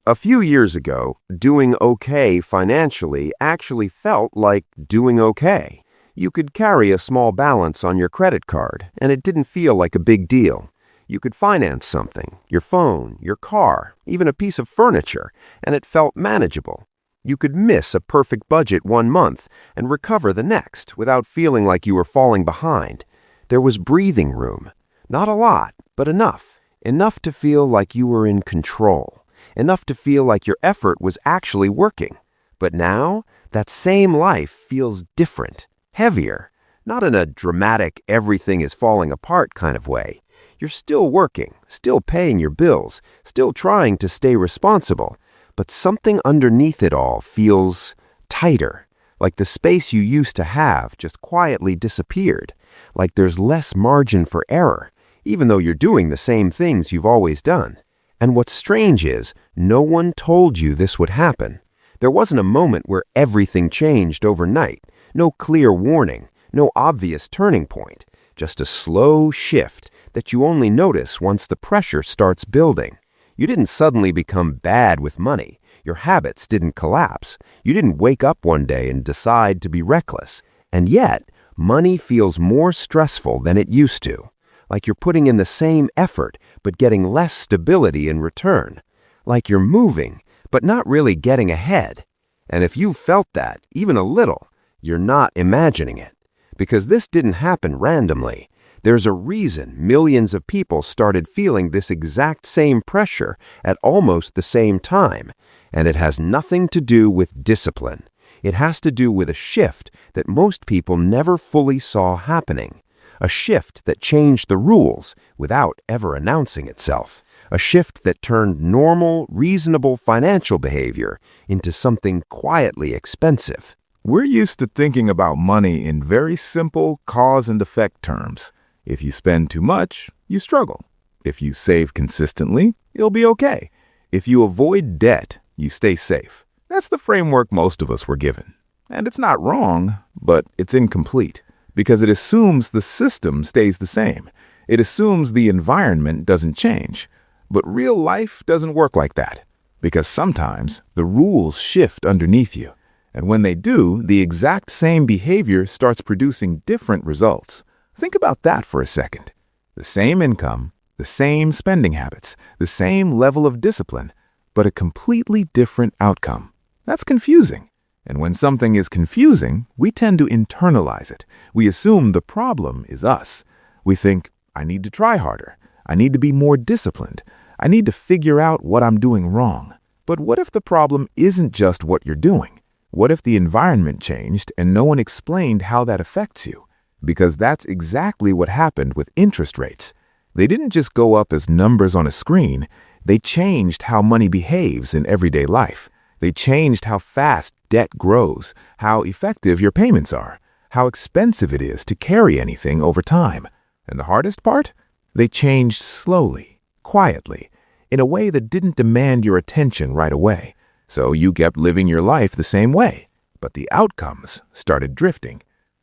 A few years ago, doing okay financially actually felt like doing okay. You could carry a small balance on your credit card, and it didn't feel like a big deal. You could finance something, your phone, your car, even a piece of furniture, and it felt manageable. You could miss a perfect budget one month and recover the next without feeling like you were falling behind. There was breathing room. Not a lot, but enough. Enough to feel like you were in control. Enough to feel like your effort was actually working. But now, that same life feels different, heavier, not in a dramatic everything is falling apart kind of way. You're still working, still paying your bills, still trying to stay responsible, but something underneath it all feels tighter, like the space you used to have just quietly disappeared, like there's less margin for error, even though you're doing the same things you've always done. And what's strange is, no one told you this would happen. There wasn't a moment where everything changed overnight. No clear warning, no obvious turning point. Just a slow shift that you only notice once the pressure starts building. You didn't suddenly become bad with money. Your habits didn't collapse. You didn't wake up one day and decide to be reckless. And yet, money feels more stressful than it used to. Like you're putting in the same effort, but getting less stability in return. Like you're moving, but not really getting ahead. And if you've felt that, even a little, you're not imagining it. Because this didn't happen randomly. There's a reason millions of people started feeling this exact same pressure at almost the same time. And it has nothing to do with discipline. It has to do with a shift that most people never fully saw happening. A shift that changed the rules without ever announcing itself. A shift that turned normal, reasonable financial behavior into something quietly expensive. We're used to thinking about money in very simple cause and effect terms. If you spend too much, you struggle. If you save consistently, you'll be okay. If you avoid debt, you stay safe. That's the framework most of us were given. And it's not wrong, but it's incomplete. Because it assumes the system stays the same. It assumes the environment doesn't change. But real life doesn't work like that. Because sometimes the rules shift underneath you. And when they do, the exact same behavior starts producing different results. Think about that for a second. The same income, the same spending habits, the same level of discipline, but a completely different outcome. That's confusing. And when something is confusing, we tend to internalize it. We assume the problem is us. We think, I need to try harder. I need to be more disciplined. I need to figure out what I'm doing wrong. But what if the problem isn't just what you're doing? What if the environment changed and no one explained how that affects you? Because that's exactly what happened with interest rates. They didn't just go up as numbers on a screen. They changed how money behaves in everyday life. They changed how fast debt grows, how effective your payments are, how expensive it is to carry anything over time. And the hardest part? They changed slowly, quietly, in a way that didn't demand your attention right away. So you kept living your life the same way, but the outcomes started drifting.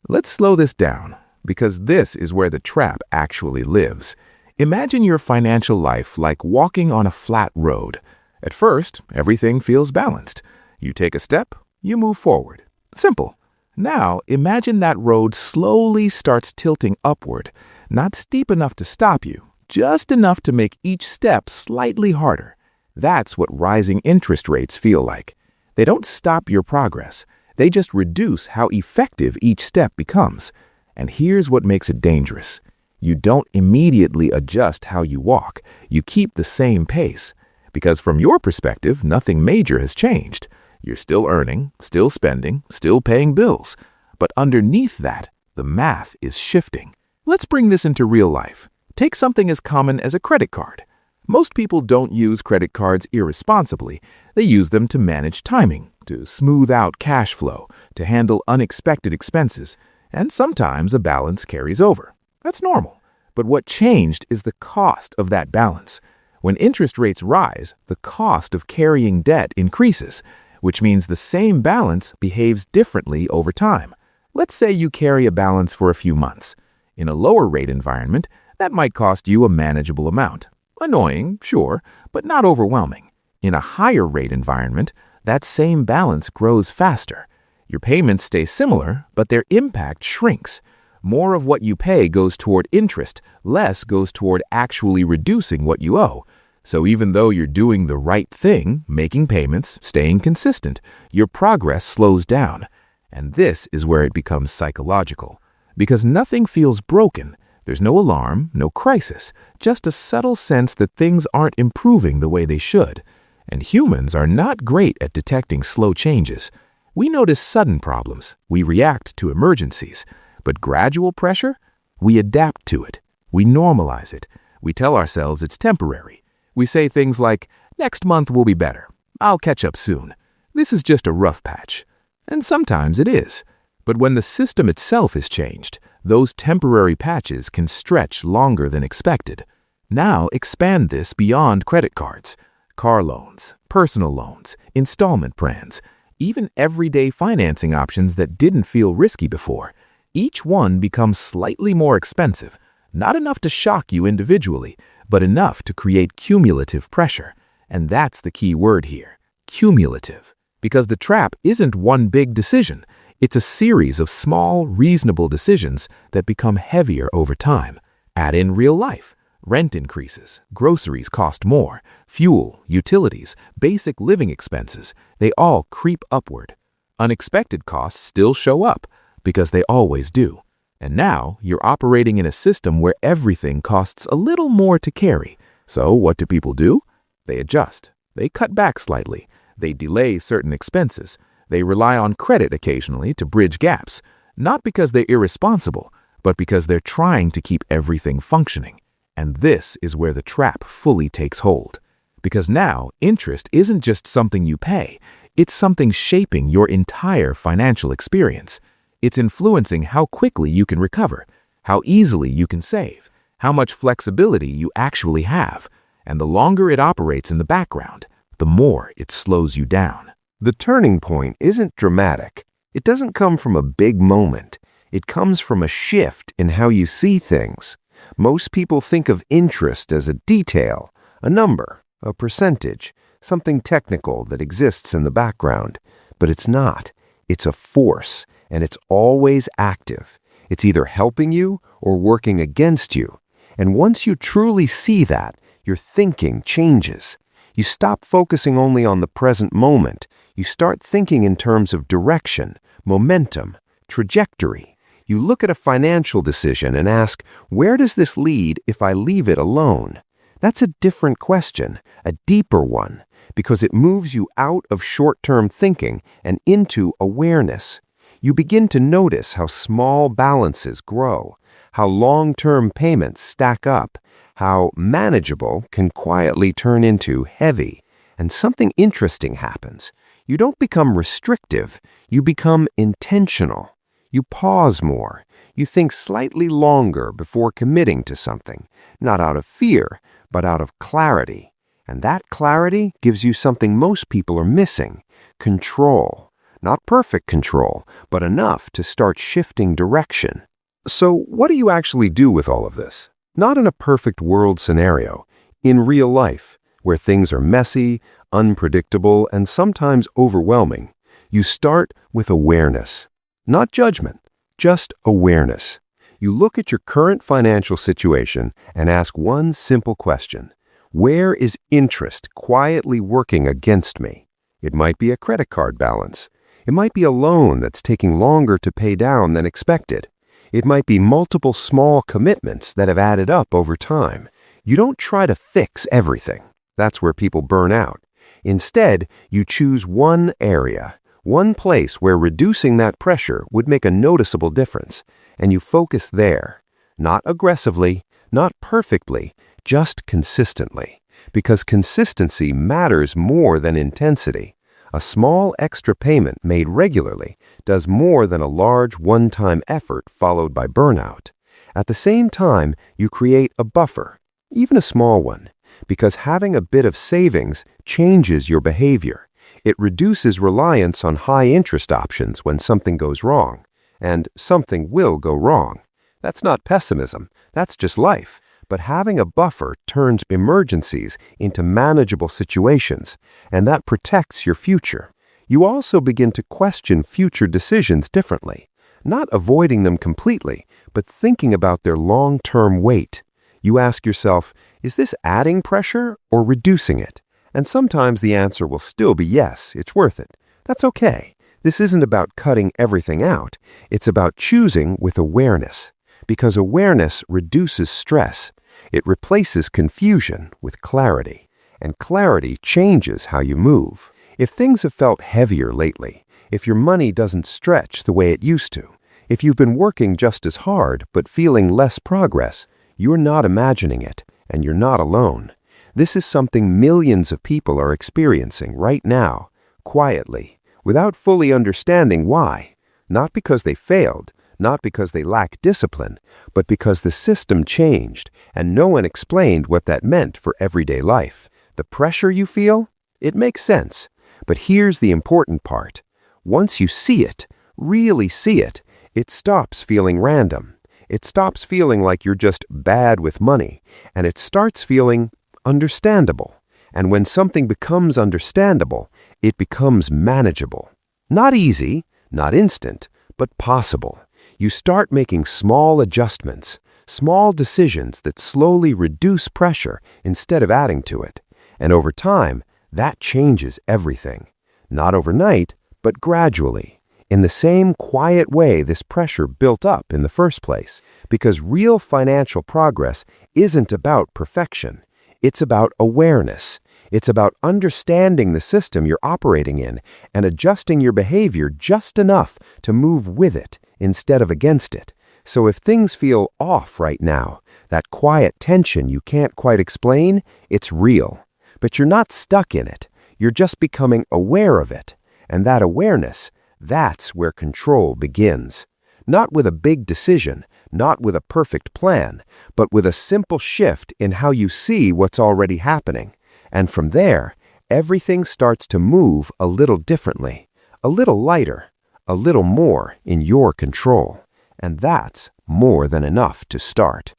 Let's slow this down, because this is where the trap actually lives. Imagine your financial life like walking on a flat road. At first, everything feels balanced. You take a step, you move forward. Simple. Now, imagine that road slowly starts tilting upward, not steep enough to stop you, just enough to make each step slightly harder. That's what rising interest rates feel like. They don't stop your progress. They just reduce how effective each step becomes. And here's what makes it dangerous. You don't immediately adjust how you walk. You keep the same pace. Because from your perspective, nothing major has changed. You're still earning, still spending, still paying bills. But underneath that, the math is shifting. Let's bring this into real life. Take something as common as a credit card. Most people don't use credit cards irresponsibly. They use them to manage timing, to smooth out cash flow, to handle unexpected expenses, and sometimes a balance carries over. That's normal. But what changed is the cost of that balance. When interest rates rise, the cost of carrying debt increases, which means the same balance behaves differently over time. Let's say you carry a balance for a few months. In a lower rate environment, that might cost you a manageable amount. Annoying, sure, but not overwhelming. In a higher rate environment, that same balance grows faster. Your payments stay similar, but their impact shrinks. More of what you pay goes toward interest, less goes toward actually reducing what you owe. So even though you're doing the right thing, making payments, staying consistent, your progress slows down. And this is where it becomes psychological. Because nothing feels broken. There's no alarm, no crisis, just a subtle sense that things aren't improving the way they should. And humans are not great at detecting slow changes. We notice sudden problems, we react to emergencies. But gradual pressure? We adapt to it. We normalize it. We tell ourselves it's temporary. We say things like, "Next month will be better. I'll catch up soon. This is just a rough patch." And sometimes it is. But when the system itself is changed, those temporary patches can stretch longer than expected. Now expand this beyond credit cards. Car loans, personal loans, installment plans, even everyday financing options that didn't feel risky before. Each one becomes slightly more expensive, not enough to shock you individually, but enough to create cumulative pressure. And that's the key word here, cumulative. Because the trap isn't one big decision. It's a series of small, reasonable decisions that become heavier over time. Add in real life. Rent increases, groceries cost more, fuel, utilities, basic living expenses, they all creep upward. Unexpected costs still show up, because they always do. And now you're operating in a system where everything costs a little more to carry. So what do people do? They adjust. They cut back slightly. They delay certain expenses. They rely on credit occasionally to bridge gaps, not because they're irresponsible, but because they're trying to keep everything functioning. And this is where the trap fully takes hold. Because now, interest isn't just something you pay, it's something shaping your entire financial experience. It's influencing how quickly you can recover, how easily you can save, how much flexibility you actually have. And the longer it operates in the background, the more it slows you down. The turning point isn't dramatic. It doesn't come from a big moment. It comes from a shift in how you see things. Most people think of interest as a detail, a number, a percentage, something technical that exists in the background. But it's not. It's a force, and it's always active. It's either helping you or working against you. And once you truly see that, your thinking changes. You stop focusing only on the present moment. You start thinking in terms of direction, momentum, trajectory. You look at a financial decision and ask, where does this lead if I leave it alone? That's a different question, a deeper one, because it moves you out of short-term thinking and into awareness. You begin to notice how small balances grow, how long-term payments stack up, how manageable can quietly turn into heavy. And something interesting happens. You don't become restrictive, you become intentional. You pause more. You think slightly longer before committing to something, not out of fear, but out of clarity. And that clarity gives you something most people are missing, control. Not perfect control, but enough to start shifting direction. So what do you actually do with all of this? Not in a perfect world scenario, in real life, where things are messy, unpredictable, and sometimes overwhelming. You start with awareness. Not judgment, just awareness. You look at your current financial situation and ask one simple question. Where is interest quietly working against me? It might be a credit card balance. It might be a loan that's taking longer to pay down than expected. It might be multiple small commitments that have added up over time. You don't try to fix everything. That's where people burn out. Instead, you choose one area, one place where reducing that pressure would make a noticeable difference, and you focus there. Not aggressively, not perfectly, just consistently. Because consistency matters more than intensity. A small extra payment made regularly does more than a large one-time effort followed by burnout. At the same time, you create a buffer, even a small one, because having a bit of savings changes your behavior. It reduces reliance on high-interest options when something goes wrong, and something will go wrong. That's not pessimism, that's just life. but having a buffer turns emergencies into manageable situations, and that protects your future. You also begin to question future decisions differently, not avoiding them completely, but thinking about their long-term weight. You ask yourself, is this adding pressure or reducing it? And sometimes the answer will still be yes, it's worth it. That's okay. This isn't about cutting everything out. It's about choosing with awareness, because awareness reduces stress. It replaces confusion with clarity, and clarity changes how you move. If things have felt heavier lately, if your money doesn't stretch the way it used to, if you've been working just as hard but feeling less progress, you're not imagining it, and you're not alone. This is something millions of people are experiencing right now, quietly, without fully understanding why. Not because they failed, not because they lack discipline, but because the system changed, and no one explained what that meant for everyday life. The pressure you feel? It makes sense. But here's the important part. Once you see it, really see it, it stops feeling random. It stops feeling like you're just bad with money, and it starts feeling understandable. And when something becomes understandable, it becomes manageable. Not easy, not instant, but possible. You start making small adjustments, small decisions that slowly reduce pressure instead of adding to it. And over time, that changes everything. Not overnight, but gradually. In the same quiet way this pressure built up in the first place. Because real financial progress isn't about perfection. It's about awareness. It's about understanding the system you're operating in and adjusting your behavior just enough to move with it instead of against it. So if things feel off right now, that quiet tension you can't quite explain, it's real. But you're not stuck in it. You're just becoming aware of it. And that awareness, that's where control begins. Not with a big decision, not with a perfect plan, but with a simple shift in how you see what's already happening. And from there, everything starts to move a little differently, a little lighter, a little more in your control. And that's more than enough to start.